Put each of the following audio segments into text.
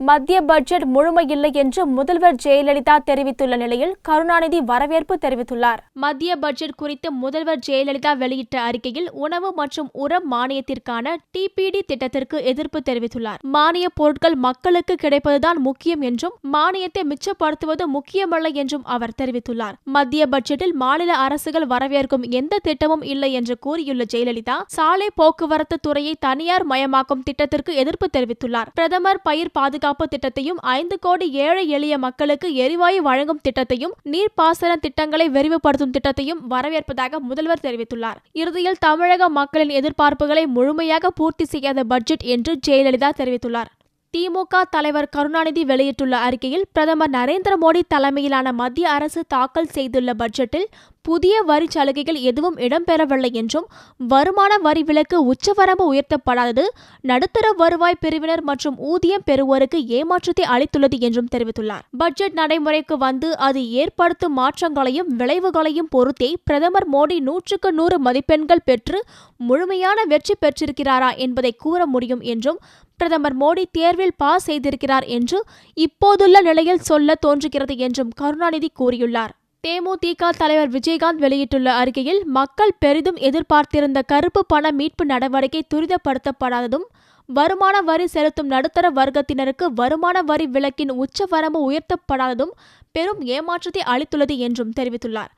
மத்திய பட்ஜெட் முழுமையில்லை என்று முதல்வர் ஜெயலலிதா தெரிவித்துள்ள நிலையில் கருணாநிதி வரவேற்பு தெரிவித்துள்ளார். மத்திய பட்ஜெட் குறித்து முதல்வர் ஜெயலலிதா வெளியிட்ட அறிக்கையில் உணவு மற்றும் உரம் மானியத்திற்கான டிபிடி திட்டத்திற்கு எதிர்ப்பு தெரிவித்துள்ளார். மானிய பொருட்கள் மக்களுக்கு கிடைப்பதுதான் முக்கியம் என்றும் மானியத்தை மிச்சப்படுத்துவது முக்கியமல்ல என்றும் அவர் தெரிவித்துள்ளார். மத்திய பட்ஜெட்டில் மாநில அரசுகள் வரவேற்கும் எந்த திட்டமும் இல்லை என்று கூறியுள்ள ஜெயலலிதா சாலை போக்குவரத்து துறையை தனியார் மயமாக்கும் திட்டத்திற்கு எதிர்ப்பு தெரிவித்துள்ளார். பிரதமர் பயிர் பாதுகாப்பு திட்டத்தையும் 5 கோடி ஏழை எளிய மக்களுக்கு எரிவாயு வழங்கும் திட்டத்தையும் நீர்ப்பாசன திட்டங்களை விரிவுபடுத்தும் திட்டத்தையும் வரவேற்பதாக முதல்வர் தெரிவித்துள்ளார். இறுதியில் தமிழக மக்களின் எதிர்பார்ப்புகளை முழுமையாக பூர்த்தி செய்யாத பட்ஜெட் என்று ஜெயலலிதா தெரிவித்துள்ளார். திமுக தலைவர் கருணாநிதி வெளியிட்டுள்ள அறிக்கையில் பிரதமர் நரேந்திர மோடி தலைமையிலான மத்திய அரசு தாக்கல் செய்துள்ள பட்ஜெட்டில் புதிய வரி சலுகைகள் எதுவும் இடம்பெறவில்லை என்றும் வருமான வரி விலக்கு உச்சவரம்பு உயர்த்தப்படாதது நடுத்தர வருவாய் பிரிவினர் மற்றும் ஊதியம் பெறுவோருக்கு ஏமாற்றத்தை அளித்துள்ளது என்றும் தெரிவித்துள்ளார். பட்ஜெட் நடைமுறைக்கு வந்து அது ஏற்படுத்தும் மாற்றங்களையும் விளைவுகளையும் பொறுத்தே பிரதமர் மோடி 100க்கு 100 மதிப்பெண்கள் பெற்று முழுமையான வெற்றி பெற்றிருக்கிறாரா என்பதை கூற முடியும் என்றும் பிரதமர் மோடி தேர்வில் பாஸ் செய்திருக்கிறார் என்று இப்போதுள்ள நிலையில் சொல்ல தோன்றுகிறது என்றும் கருணாநிதி கூறியுள்ளார். தேமுதிக தலைவர் விஜயகாந்த் வெளியிட்டுள்ள அறிக்கையில் மக்கள் பெரிதும் எதிர்பார்த்திருந்த கருப்பு பண மீட்பு நடவடிக்கை துரிதப்படுத்தப்படாததும் வருமான வரி செலுத்தும் நடுத்தர வர்க்கத்தினருக்கு வருமான வரி விலக்கின் உச்சவரம்பு உயர்த்தப்படாததும் பெரும் ஏமாற்றத்தை அளித்துள்ளது என்றும் தெரிவித்துள்ளார்.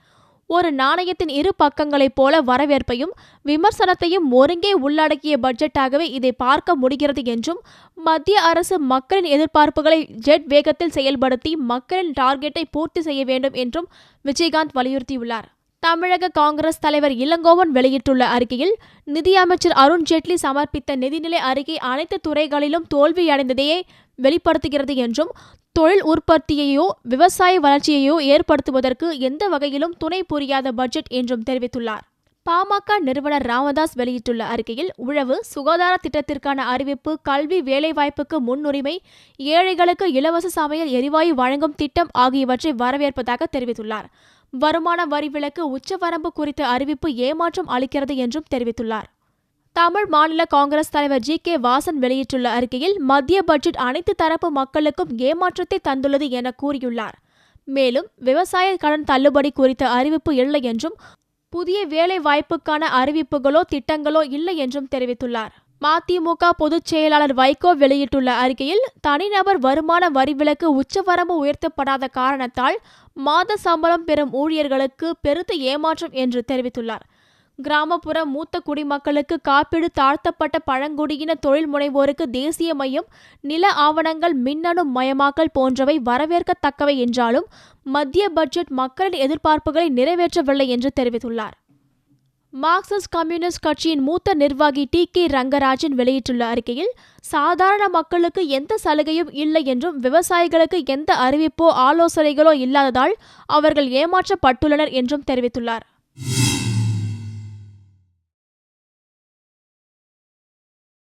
ஒரு நாணயத்தின் இரு பக்கங்களைப் போல வரவேற்பையும் விமர்சனத்தையும் ஒருங்கே உள்ளடக்கிய பட்ஜெட்டாகவே இதை பார்க்க முடிகிறது என்றும் மத்திய அரசு மக்களின் எதிர்பார்ப்புகளை ஜெட் வேகத்தில் செயல்படுத்தி மக்களின் டார்கெட்டை பூர்த்தி செய்ய வேண்டும் என்றும் விஜயகாந்த் வலியுறுத்தியுள்ளார். தமிழக காங்கிரஸ் தலைவர் இளங்கோவன் வெளியிட்டுள்ள அறிக்கையில் நிதியமைச்சர் அருண்ஜேட்லி சமர்ப்பித்த நிதிநிலை அறிக்கை அனைத்து துறைகளிலும் தோல்வியடைந்ததையே வெளிப்படுத்துகிறது என்றும் தொழில் உற்பத்தியையோ விவசாய வளர்ச்சியையோ ஏற்படுத்துவதற்கு எந்த வகையிலும் துணை புரியாத பட்ஜெட் என்றும் தெரிவித்துள்ளார். பாமக நிறுவனர் ராமதாஸ் வெளியிட்டுள்ள அறிக்கையில் உழவு சுகாதார திட்டத்திற்கான அறிவிப்பு, கல்வி வேலைவாய்ப்புக்கு முன்னுரிமை, ஏழைகளுக்கு இலவச சமையல் எரிவாயு வழங்கும் திட்டம் ஆகியவற்றை வரவேற்பதாக தெரிவித்துள்ளார். வருமான வரி விலக்கு உச்சவரம்பு குறித்த அறிவிப்பு ஏமாற்றம் அளிக்கிறது என்றும் தெரிவித்துள்ளார். தமிழ் மாநில காங்கிரஸ் தலைவர் ஜி.கே. வாசன் வெளியிட்டுள்ள அறிக்கையில் மத்திய பட்ஜெட் அனைத்து தரப்பு மக்களுக்கும் ஏமாற்றத்தை தந்துள்ளது என கூறியுள்ளார். மேலும் விவசாய கடன் தள்ளுபடி குறித்த அறிவிப்பு இல்லை என்றும் புதிய வேலை வாய்ப்புக்கான அறிவிப்புகளோ திட்டங்களோ இல்லை என்றும் தெரிவித்துள்ளார். மதிமுக பொதுச் செயலாளர் வைகோ வெளியிட்டுள்ள அறிக்கையில் தனிநபர் வருமான வரி விலக்கு உச்சவரம்பு உயர்த்தப்படாத காரணத்தால் மாத சம்பளம் பெறும் ஊழியர்களுக்கு பெருத்த ஏமாற்றம் என்று தெரிவித்துள்ளார். கிராமப்புற மூத்த குடிமக்களுக்கு காப்பீடு, தாழ்த்தப்பட்ட பழங்குடியின தொழில் முனைவோருக்கு தேசிய மையம், நில ஆவணங்கள் மின்னணு மயமாக்கல் போன்றவை வரவேற்கத்தக்கவை என்றாலும் மத்திய பட்ஜெட் மக்களின் எதிர்பார்ப்புகளை நிறைவேற்றவில்லை என்று தெரிவித்துள்ளார். மார்க்சிஸ்ட் கம்யூனிஸ்ட் கட்சியின் மூத்த நிர்வாகி டி.கே. ரங்கராஜன் வெளியிட்டுள்ள அறிக்கையில் சாதாரண மக்களுக்கு எந்த சலுகையும் இல்லை என்றும் விவசாயிகளுக்கு எந்த அறிவிப்போ ஆலோசனைகளோ இல்லாததால் அவர்கள் ஏமாற்றப்பட்டுள்ளனர் என்றும் தெரிவித்துள்ளார்.